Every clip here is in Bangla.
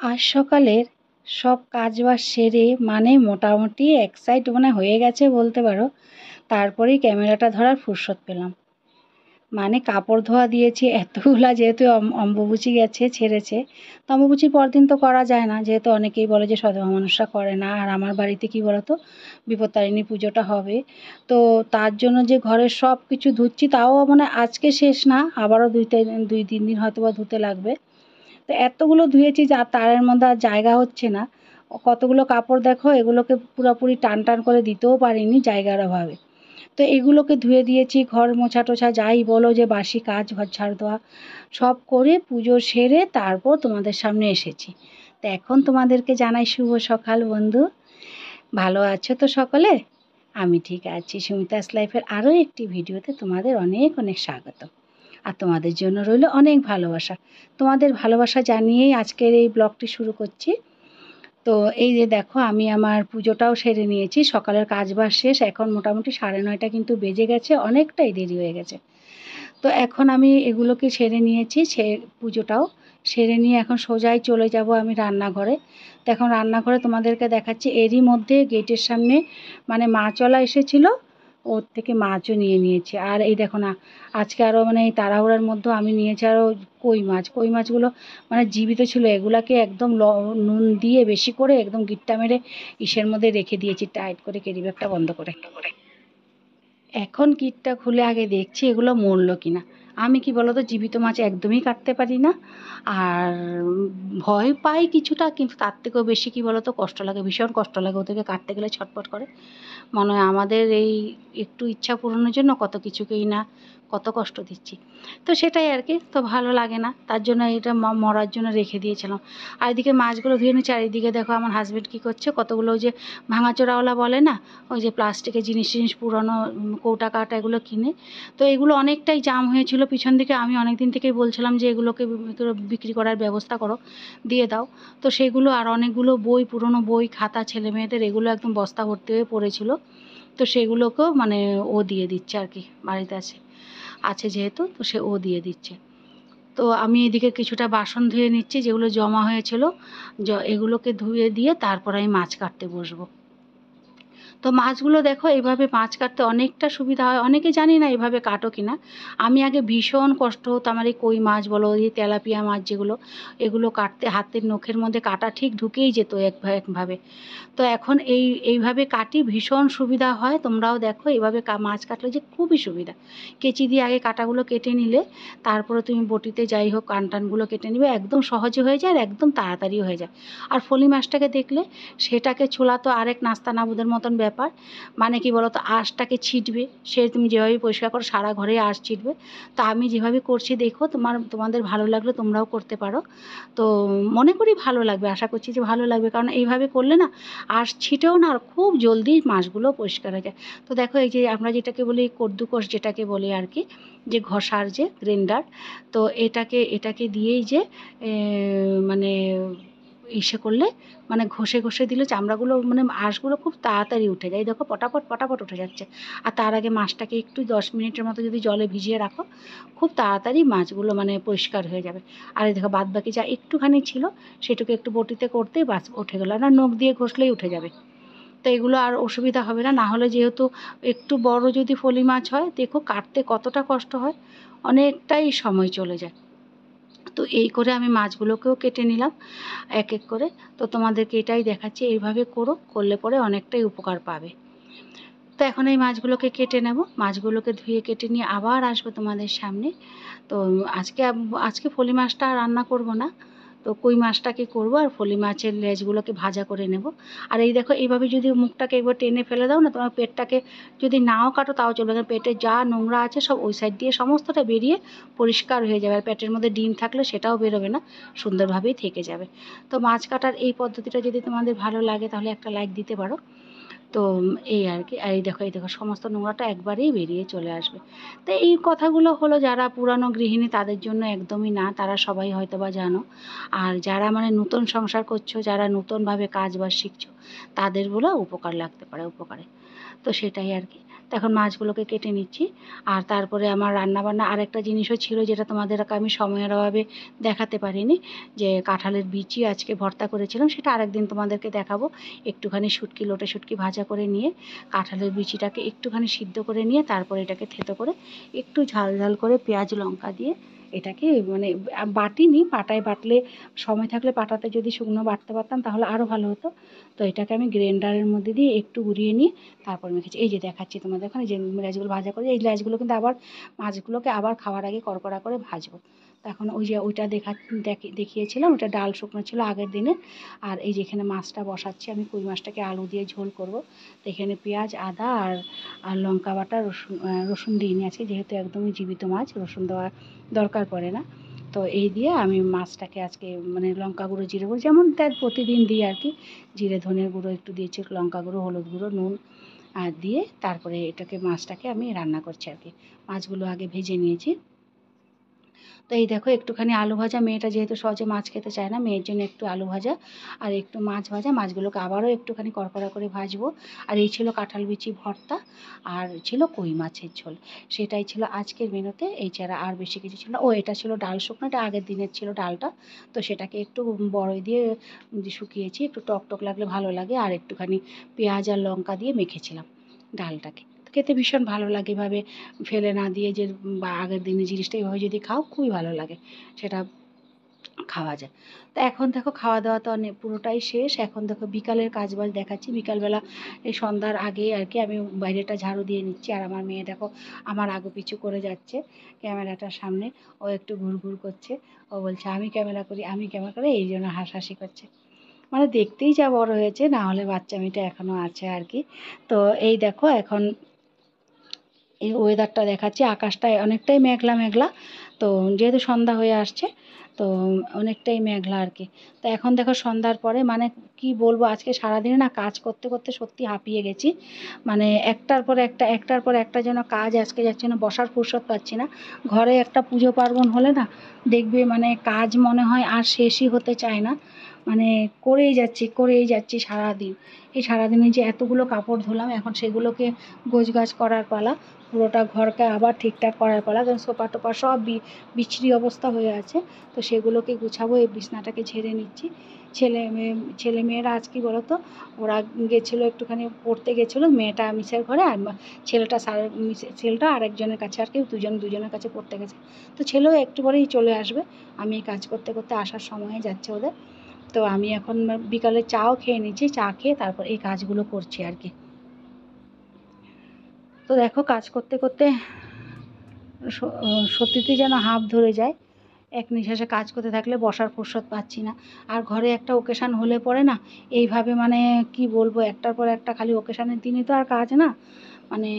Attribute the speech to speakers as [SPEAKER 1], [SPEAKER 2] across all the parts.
[SPEAKER 1] আজ সকালের সব কাজবাজ সেরে মানে মোটামুটি এক সাইড মানে হয়ে গেছে বলতে পারো। তারপরেই ক্যামেরাটা ধরার ফুরসত পেলাম। মানে কাপড় ধোয়া দিয়েছি এতগুলা, যেহেতু অম্বুবাচী গেছে ছেড়েছে। তো অম্বুবাচীর পরদিন তো করা যায় না, যেহেতু অনেকেই বলে যে সধবা মানুষরা করে না। আর আমার বাড়িতে কী বলতো, বিপত্তারিণী পুজোটা হবে। তো তার জন্য যে ঘরের সব কিছু ধুচ্ছি, তাও মানে আজকে শেষ না, আবারও 2-3 দিন হয়তো বা ধুতে লাগবে। তো এতগুলো ধুয়েছি যা তারের মধ্যে আর জায়গা হচ্ছে না। কতগুলো কাপড় দেখো, এগুলোকে পুরোপুরি টান টান করে দিতেও পারিনি জায়গার অভাবে। তো এগুলোকে ধুয়ে দিয়েছি, ঘর মোছা টোছা যাই বলো, যে বাসি কাজ, ঘর ঝাড় দেওয়া সব করে পুজো সেরে তারপর তোমাদের সামনে এসেছি। তো এখন তোমাদেরকে জানাই শুভ সকাল বন্ধু। ভালো আছো তো সকলে? আমি ঠিক আছি। সুমিতাস লাইফের আরও একটি ভিডিওতে তোমাদের অনেক অনেক স্বাগত। আর তোমাদের জন্য রইল অনেক ভালোবাসা। তোমাদের ভালোবাসা জানিয়েই আজকের এই ব্লগটি শুরু করছি। তো এই যে দেখো, আমি আমার পুজোটাও সেরে নিয়েছি, সকালের কাজবাজ শেষ। এখন মোটামুটি 9:30 কিন্তু বেজে গেছে, অনেকটাই দেরি হয়ে গেছে। তো এখন আমি এগুলোকে সেরে নিয়েছি, পুজোটাও সেরে নিয়ে এখন সোজাই চলে যাব আমি রান্নাঘরে। তো এখন রান্নাঘরে তোমাদেরকে দেখাচ্ছি। এরই মধ্যে গেটের সামনে মানে মাছওয়ালা এসেছিলো, ওর থেকে মাছও নিয়ে নিয়েছি। আর এই দেখো না, আজকে আরও মানে এই তাড়াহুড়ার মধ্যে আমি নিয়েছি আরও কই মাছগুলো মানে জীবিত ছিল। এগুলাকে একদম নুন দিয়ে বেশি করে একদম গিট্টা মেরে ইসের মধ্যে রেখে দিয়েছি টাইট করে, ক্যারি ব্যাগটা বন্ধ করে। এখন কিটটা খুলে আগে দেখছি এগুলো মরলো কিনা। আমি কি বলতো, জীবিত মাছ একদমই কাটতে পারি না। আর ভয় পাই কিছুটা, কিন্তু তার থেকেও বেশি কি বলতো, কষ্ট লাগে, ভীষণ কষ্ট লাগে। ওদেরকে কাটতে গেলে ছটফট করে। মনে হয় আমাদের এই একটু ইচ্ছা পূরণের জন্য কত কিছুকেই না কত কষ্ট দিচ্ছি। তো সেটাই আর কি, তো ভালো লাগে না, তার জন্য এটা মরার জন্য রেখে দিয়েছিলাম। আর এদিকে মাছগুলো ধুয়ে নিচ্ছি। আর এদিকে দেখো আমার হাজব্যান্ড কী করছে, কতগুলো ওই যে ভাঙাচোরাওয়ালা বলে না, ওই যে প্লাস্টিকের জিনিস পুরনো কৌটা কাটা এগুলো কিনে। তো এগুলো অনেকটাই জাম হয়েছিল পিছন দিকে। আমি অনেক দিন থেকেই বলছিলাম যে এগুলোকে বিক্রি করার ব্যবস্থা করো, দিয়ে দাও। তো সেগুলো আর অনেকগুলো বই, পুরনো বই খাতা ছেলে মেয়েদের, এগুলো একদম বস্তা ভর্তি হয়ে পড়েছিল। তো সেগুলোকেও মানে ও দিয়ে দিচ্ছে আর কি, বাড়িতে আছে যেহেতু, তো ও দিয়ে দিচ্ছে। তো আমি এদিকে কিছুটা বাসন ধুয়ে নিচ্ছি, যেগুলো জমা হয়েছিল। এগুলোকে ধুয়ে দিয়ে তারপর আমি মাছ কাটতে বসবো। তো মাছগুলো দেখো, এইভাবে মাছ কাটতে অনেকটা সুবিধা হয়। অনেকে জানি না এভাবে কাটো কিনা। আমি আগে ভীষণ কষ্ট হতো আমার এই কই মাছ বলো, এই তেলাপিয়া মাছ যেগুলো, এগুলো কাটতে হাতের নখের মধ্যে কাটা ঠিক ঢুকেই যেত একভাবে। তো এখন এইভাবে কাটি, ভীষণ সুবিধা হয়। তোমরাও দেখো এইভাবে মাছ কাটলে যে খুবই সুবিধা। কেচি দিয়ে আগে কাটাগুলো কেটে নিলে তারপরে তুমি বটিতে যাই হোক টানগুলো কেটে নিবে, একদম সহজে হয়ে যায় আর একদম তাড়াতাড়ি হয়ে যায়। আর ফলি মাছটাকে দেখলে সেটাকে ছোলা তো আরেক নাস্তানাবুদের মতন ব্যাপার। মানে কি বলো তো, আঁশটাকে ছিটবে, সে তুমি যেভাবে পরিষ্কার করো সারা ঘরে আঁশ ছিটবে। তা আমি যেভাবে করছি দেখো, তোমাদের ভালো লাগলে তোমরাও করতে পারো। তো মনে করি ভালো লাগবে, আশা করছি যে ভালো লাগবে, কারণ এইভাবে করলে না আঁশ ছিটেও না, আর খুব জলদি মাছগুলো পরিষ্কার হয়ে যায়। তো দেখো, এই যে আমরা যেটাকে বলি কদ্দুকস, যেটাকে বলি আর কি, যে ঘষার যে গ্রাইন্ডার, তো এটাকে দিয়েই যে মানে করলে মানে ঘষে দিলে চামড়াগুলো মানে আঁশগুলো খুব তাড়াতাড়ি উঠে যায়। দেখো পটাপট উঠে যাচ্ছে। আর তার আগে মাছটাকে একটু 10 মিনিটের মতো যদি জলে ভিজিয়ে রাখো, খুব তাড়াতাড়ি মাছগুলো মানে পরিষ্কার হয়ে যাবে। আর এই দেখো, বাদবাকি যা একটুখানি ছিল সেটুকু একটু বটিতে করতেই বাস উঠে গেলো, না নখ দিয়ে ঘষলেই উঠে যাবে। তো এগুলো আর অসুবিধা হবে না। না হলে যেহেতু একটু বড় যদি ফলি মাছ হয়, দেখো কাটতে কতটা কষ্ট হয়, অনেকটাই সময় চলে যায়। তো এই করে আমি মাছগুলোকেও কেটে নিলাম এক এক করে। তো তোমাদেরকে এটাই দেখাচ্ছি, এইভাবে করলে পরে অনেকটাই উপকার পাবে। তো এখন এই মাছগুলোকে কেটে নেব, মাছগুলোকে ধুয়ে কেটে নিয়ে আবার আসবো তোমাদের সামনে। তো আজকে ফলি মাছটা রান্না করব না, তো কই মাছটাকে করব, আর ফলি মাছের লেজগুলোকে ভাজা করে নেব। আর এই দেখো, এইভাবে যদি মুখটাকে একবার টেনে ফেলে দাও না, তোমার পেটটাকে যদি নাও কাটো তাও চলবে, কারণ পেটে যা নোংরা আছে সব ওই সাইড দিয়ে সমস্তটা বেরিয়ে পরিষ্কার হয়ে যাবে। আর পেটের মধ্যে ডিম থাকলে সেটাও বেরোবে না, সুন্দরভাবেই থেকে যাবে। তো মাছ কাটার এই পদ্ধতিটা যদি তোমাদের ভালো লাগে তাহলে একটা লাইক দিতে পারো। তো এই আর কি। আর এই দেখো সমস্ত নোংরাটা একবারেই বেরিয়ে চলে আসবে। তো এই কথাগুলো হলো যারা পুরানো গৃহিণী তাদের জন্য একদমই না, তারা সবাই হয়তো বা জানো। আর যারা মানে নতুন সংসার করছো, যারা নতুনভাবে কাজ বাজ শিখছো, তাদের বলে উপকার লাগতে পারে, উপকারে। তো সেটাই আর কি। তো এখন মাছগুলোকে কেটে নিচ্ছি। আর তারপরে আমার রান্নাবান্না আরেকটা জিনিসও ছিল, যেটা তোমাদেরকে আমি সময়ের অভাবে দেখাতে পারিনি, যে কাঁঠালের বিচি আজকে ভর্তা করেছিলাম, সেটা আরেকদিন তোমাদেরকে দেখাবো। একটুখানি শুটকি, লোটে শুটকি ভাজা করে নিয়ে কাঁঠালের বিচিটাকে একটুখানি সিদ্ধ করে নিয়ে তারপরে এটাকে থেতো করে একটু ঝাল ঝাল করে পেঁয়াজ লঙ্কা দিয়ে এটাকে মানে বাটিনি, পাটায় বাটলে সময় থাকলে পাটাতে যদি শুকনো বাটতে পারতাম তাহলে আরও ভালো হতো। তো এটাকে আমি গ্রাইন্ডারের মধ্যে দিয়ে একটু গুঁড়িয়ে নিয়ে তারপর মেখেছি। এই যে দেখাচ্ছি তোমাদের ওখানে যে লেজগুলো ভাজা করে, এই লেজগুলো কিন্তু আবার মাছগুলোকে আবার খাওয়ার আগে কড়কড়া করে ভাজবো। তো এখন ওই যে ওইটা দেখিয়েছিলাম, ওটা ডাল শুকনো ছিল আগের দিনে। আর এই যে এখানে মাছটা বসাচ্ছি আমি, কই মাছটাকে আলু দিয়ে ঝোল করব। তো এখানে পেঁয়াজ, আদা আর লঙ্কা বাটা, রসুন দিইনি আজকে, যেহেতু একদমই জীবিত মাছ, রসুন দেওয়ার দরকার পড়ে না। তো এই দিয়ে আমি মাছটাকে আজকে মানে লঙ্কা গুঁড়ো, জিরে গুঁড়ো যেমন তার প্রতিদিন দিই আর কি, জিরে ধনের গুঁড়ো একটু দিয়েছি, লঙ্কা গুঁড়ো, হলুদ গুঁড়ো, নুন আর দিয়ে তারপরে এটাকে মাছটাকে আমি রান্না করছি আর কি। মাছগুলো আগে ভেজে নিয়েছি। তো এই দেখো একটুখানি আলু ভাজা, মেয়েটা যেহেতু সহজে মাছ খেতে চায় না, মেয়ের জন্য একটু আলু ভাজা আর একটু মাছ ভাজা, মাছগুলোকে আবারও একটুখানি কড়কড়া করে ভাজবো। আর এই ছিল কাঁঠাল বিচি ভর্তা, আর ছিল কই মাছের ঝোল। সেটাই ছিল আজকের মেনুতে, এই ছাড়া আর বেশি কিছু ছিল না। ও এটা ছিল ডাল শুকনো, এটা আগের দিনের ছিল ডালটা। তো সেটাকে একটু বড়ই দিয়ে শুকিয়েছি, একটু টক টক লাগলে ভালো লাগে, আর একটুখানি পেঁয়াজ আর লঙ্কা দিয়ে মেখেছিলাম ডালটাকে। খেতে ভীষণ ভালো লাগে এভাবে ফেলে না দিয়ে, যে বা আগের দিনের জিনিসটা এভাবে যদি খাও খুবই ভালো লাগে, সেটা খাওয়া যায়। তো এখন দেখো খাওয়া দাওয়া তো পুরোটাই শেষ। এখন দেখো বিকালের কাজবাজ দেখাচ্ছি। বিকালবেলা এই সন্ধ্যার আগে আর কি আমি বাইরেটা ঝাড়ু দিয়ে নিচ্ছি, আর আমার মেয়ে দেখো আমার আগু পিছু করে যাচ্ছে ক্যামেরাটার সামনে। ও একটু ঘুরঘুর করছে, ও বলছে আমি ক্যামেরা করি, আমি ক্যামেরা করি, এই জন্য হাসাহাসি করছে। মানে দেখতেই যা বড় হয়েছে, না হলে বাচ্চা মেয়েটা এখনও আছে আর কি। তো এই দেখো এখন এই ওয়েদারটা দেখাচ্ছি, আকাশটা অনেকটাই মেঘলা মেঘলা। তো যেহেতু সন্ধ্যা হয়ে আসছে, তো অনেকটাই মেঘলা আর কি। তো এখন দেখো সন্ধ্যার পরে মানে কি বলবো, আজকে সারাদিনে না কাজ করতে করতে সত্যি হাঁপিয়ে গেছি। মানে একটার পর একটা যেন কাজ আজকে যাচ্ছে না, বসার ফুরসত পাচ্ছি না। ঘরে একটা পুজো পার্বণ হলে না দেখবে মানে কাজ মনে হয় আর শেষই হতে চায় না। মানে করেই যাচ্ছি সারাদিন। এই সারাদিনে যে এতগুলো কাপড় ধুলাম, এখন সেগুলোকে গোছগাছ করার পালা, পুরোটা ঘরকে আবার ঠিকঠাক করার পালা, কারণ সোফা টোফা সব বিচ্ছিরি অবস্থা হয়ে আছে। তো সেগুলোকে গুছাবো, এই বিছনাটাকে ঝেড়ে নিচ্ছি। ছেলেমেয়েরা আজ কি বলো তো, ওরা গেছিলো একটুখানি পড়তে গেছিলো, মেয়েটা মিসের ঘরে, আর ছেলেটা আরেকজনের কাছে আর কি, দুজনের কাছে পড়তে গেছে। তো ছেলেও একটু পরেই চলে আসবে, আমি কাজ করতে করতে আসার সময় যাচ্ছে ওদের। তো আমি এখন বিকালে চাও খেয়ে নিচ্ছি, চা খেয়ে তারপর এই কাজগুলো করছি আর কি। তো দেখো কাজ করতে করতে সত্যিতেই যেন হাঁপ ধরে যায়। এক নিঃশ্বাসে কাজ করতে থাকলে বসার ফুরসত পাচ্ছি না। আর ঘরে একটা ওকেশান হলে পরে না এইভাবে মানে কি বলবো, একটার পর একটা খালি ওকেশানের দিনই তো আর কাজ না, মানে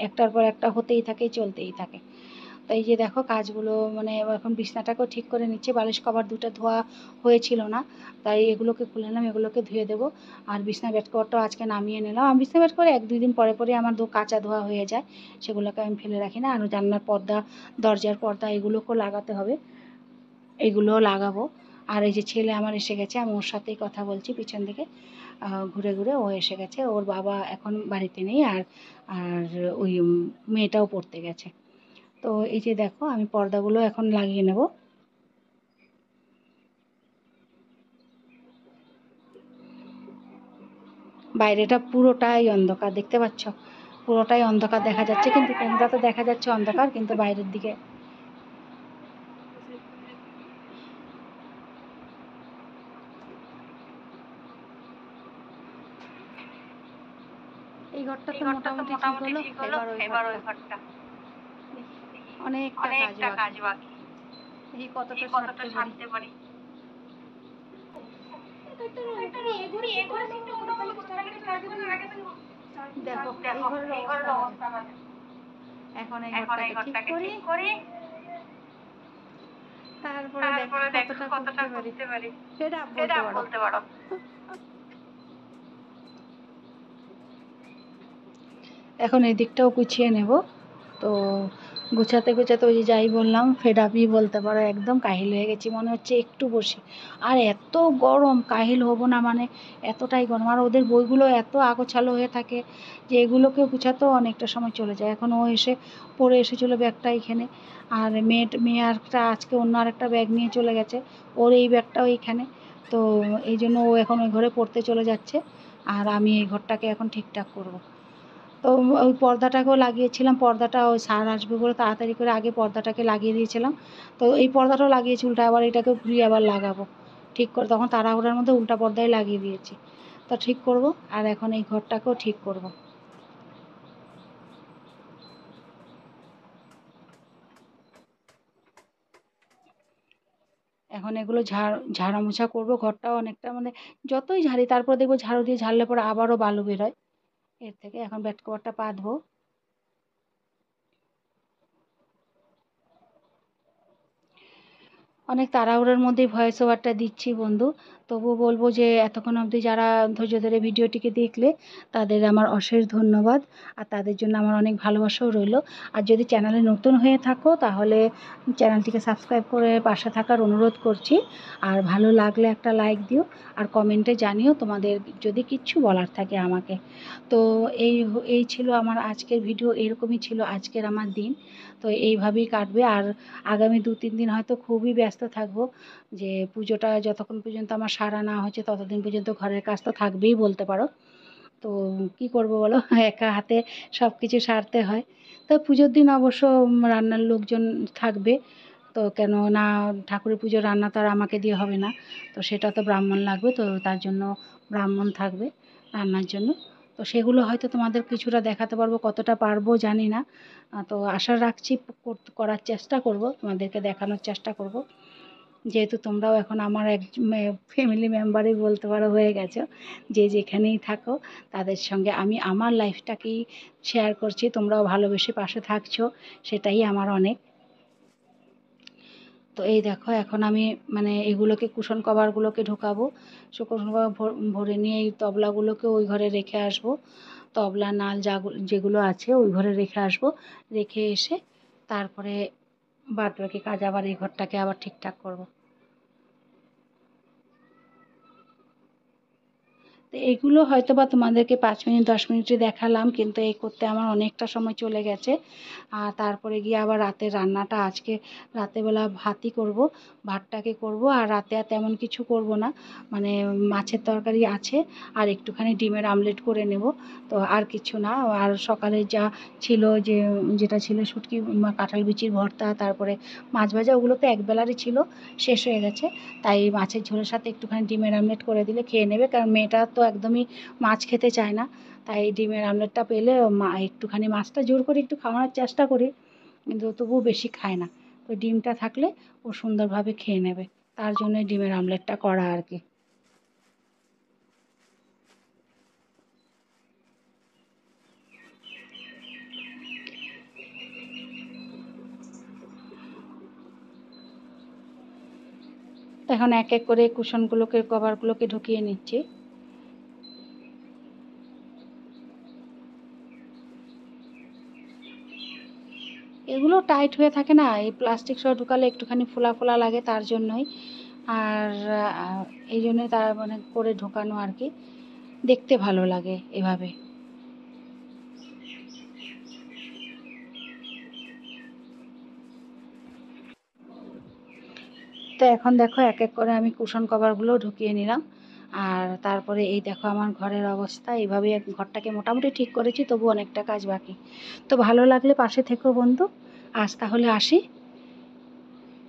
[SPEAKER 1] একটার পর একটা হতেই থাকে, চলতেই থাকে। তো এই যে দেখো কাজগুলো মানে এখন বিছনাটাকেও ঠিক করে নিচ্ছি, বালিশ কভার দুটো ধোয়া হয়েছিল না, তাই এগুলোকে খুলে নিলাম, এগুলোকে ধুয়ে দেবো। আর বিছনা বেড কভারটাও আজকে নামিয়ে নিলাম। আমি বিছনা বেড কভার 1-2 দিন পরে পরে আমার কাচা ধোয়া হয়ে যায়, সেগুলোকে আমি ফেলে রাখি না। আর জানলার পর্দা, দরজার পর্দা এগুলোকেও লাগাতে হবে, এগুলোও লাগাবো। আর এই যে ছেলে আমার এসে গেছে, আমি ওর সাথেই কথা বলছি পিছন দিকে ঘুরে ঘুরে, ও এসে গেছে, ওর বাবা এখন বাড়িতে নেই, আর আর ওই মেয়েটাও পড়তে গেছে। তো এই যে দেখো আমি পর্দাগুলো এখন লাগিয়ে নেব। বাইরেটা পুরোটাই অন্ধকার, দেখতে পাচ্ছ, পুরোটাই অন্ধকার দেখা যাচ্ছে, কিন্তু ক্যামেরাতে দেখা যাচ্ছে অন্ধকার, কিন্তু বাইরের দিকে এই ঘরটা তো মোটামুটি ঠিক হলো। এবার ওই ঘরটা অনেকটা কাজ বাকি, এই কতটা সারতে পারি। দেখো এই ঘরের অবস্থা এখন এই ঘরটাকে ঠিক করি, তারপরে দেখো কতটা করতে পারি, সেটা বলতে পারো। এখন এই দিকটাও গুছিয়ে নেব। তো গুছাতে গুছাতে ওই যে যাই বললাম ফেড আপই বলতে পারো, একদম কাহিল হয়ে গেছি, মনে হচ্ছে একটু বসি। আর এত গরম, কাহিল হব না মানে এতটাই গরম। আর ওদের বইগুলো এত আগোছালো হয়ে থাকে যে এগুলোকে গুছাতেও অনেকটা সময় চলে যায়। এখন ও এসে পড়ে এসেছিলো ব্যাগটা এখানে, আর মেয়ে আরেকটা আজকে অন্য আরেকটা ব্যাগ নিয়ে চলে গেছে, ওর এই ব্যাগটাও এইখানে। তো এই জন্য ও এখন ওই ঘরে পড়তে চলে যাচ্ছে, আর আমি এই ঘরটাকে এখন ঠিকঠাক করব। তো ওই পর্দাটাকেও লাগিয়েছিলাম, পর্দাটা ওই স্যার আসবে বলে তাড়াতাড়ি করে আগে পর্দাটাকে লাগিয়ে দিয়েছিলাম। তো এই পর্দাটাও লাগিয়েছি উল্টা, আবার এটাকে ঘুরিয়ে আবার লাগাবো ঠিক করে, তখন তাড়াহুড়োর মধ্যে উল্টা পর্দায় লাগিয়ে দিয়েছি। তো ঠিক করব, আর এখন এই ঘরটাকেও ঠিক করব। এখন এগুলো ঝাড়া মোছা করবো, ঘরটাও অনেকটা মানে যতই ঝাড়ি তারপর দেখবো ঝাড়ু দিয়ে ঝাড়লে পরে আবারও বালু বেরোয় এর থেকে। এখন বেড কভারটা পাতবো। অনেক তাড়াহুড়োর মধ্যেই ভয়েস ওভারটা দিচ্ছি বন্ধু, তবুও বলবো যে এতক্ষণ অবধি যারা ধৈর্য ধরে ভিডিওটিকে দেখলে তাদের আমার অশেষ ধন্যবাদ, আর তাদের জন্য আমার অনেক ভালোবাসাও রইলো। আর যদি চ্যানেলে নতুন হয়ে থাকো তাহলে চ্যানেলটিকে সাবস্ক্রাইব করে পাশে থাকার অনুরোধ করছি। আর ভালো লাগলে একটা লাইক দিও, আর কমেন্টে জানিও তোমাদের যদি কিচ্ছু বলার থাকে আমাকে। তো এই ছিল আমার আজকের ভিডিও, এরকমই ছিল আজকের আমার দিন। তো এইভাবেই কাটবে, আর আগামী 2-3 দিন হয়তো খুবই ব্যস্ত থাকবো, যে পুজোটা যতক্ষণ পর্যন্ত আমার সারা না হচ্ছে ততদিন পর্যন্ত ঘরের কাজ তো থাকবেই বলতে পারো। তো কি করব বলো, একা হাতে সব কিছু সারতে হয়। তো পুজোর দিন অবশ্য রান্নার লোকজন থাকবে, তো কেন না, ঠাকুরের পুজোর রান্না তো আর আমাকে দিয়ে হবে না, তো সেটা তো ব্রাহ্মণ লাগবে, তো তার জন্য ব্রাহ্মণ থাকবে রান্নার জন্য। তো সেগুলো হয়তো তোমাদের কিছুটা দেখাতে পারবো, কতটা পারবো জানি না। তো আশা রাখছি করার চেষ্টা করব, তোমাদেরকে দেখানোর চেষ্টা করব, যেহেতু তোমরাও এখন আমার এক ফ্যামিলি মেম্বারই বলতে পারো হয়ে গেছো। যে যেখানেই থাকো তাদের সঙ্গে আমি আমার লাইফটাকেই শেয়ার করছি, তোমরাও ভালোবেসে পাশে থাকছো, সেটাই আমার অনেক। তো এই দেখো এখন আমি মানে এগুলোকে কুশন কভারগুলোকে ঢোকাবো, কুশন কভার ভরে নিয়ে এই তবলাগুলোকে ওই ঘরে রেখে আসবো, তবলা নাল যেগুলো আছে ওই ঘরে রেখে আসবো, রেখে এসে তারপরে বাদ বাকি কাজ আবার এই ঘরটাকে আবার ঠিকঠাক করব। তো এগুলো হয়তো বা তোমাদেরকে 5 মিনিট 10 মিনিটে দেখালাম, কিন্তু এই করতে আমার অনেকটা সময় চলে গেছে। আর তারপরে গিয়ে আবার রাতের রান্নাটা আজকে রাতেরবেলা ভাতই করব, ভাতটাকে করব, আর রাতে আর তেমন কিছু করব না, মানে মাছের তরকারি আছে আর একটুখানি ডিমের আমলেট করে নেব, তো আর কিছু না। আর সকালে যা ছিল, যেটা ছিল শুটকি কাঁঠাল বিচির ভর্তা, তারপরে মাছ ভাজা, ওগুলো তো একবেলারই ছিল, শেষ হয়ে গেছে। তাই মাছের ঝোলের সাথে একটুখানি ডিমের আমলেট করে দিলে খেয়ে নেবে, কারণ মেয়েটা তো একদমই মাছ খেতে চায় না। তাই ডিমের আমলেটটা পেলে একটুখানি মাছটা জোর করে একটু খাওয়ানোর চেষ্টা করি, কিন্তু তবুও বেশি খায় না। তো ডিমটা থাকলে ও সুন্দরভাবে খেয়ে নেবে, তার জন্যই ডিমের আমলেটটা করা আর কি। তো এখন এক এক করে কুশনগুলোকে কভারগুলোকে ঢুকিয়ে নিচ্ছি। এগুলো টাইট হয়ে থাকে না, এই প্লাস্টিক সহ ঢুকালে একটুখানি ফোলা ফোলা লাগে, তার জন্যই। আর এই জন্যই তার মানে করে ঢোকানো আর কি, দেখতে ভালো লাগে এভাবে। তো এখন দেখো এক এক করে আমি কুশন কভারগুলো ঢুকিয়ে নিলাম, আর তারপরে এই দেখো আমার ঘরের অবস্থা এইভাবেই, ঘরটাকে মোটামুটি ঠিক করেছি, তবু অনেকটা কাজ বাকি। তো ভালো লাগলে পাশে থেকো বন্ধু, আজ তাহলে আসি।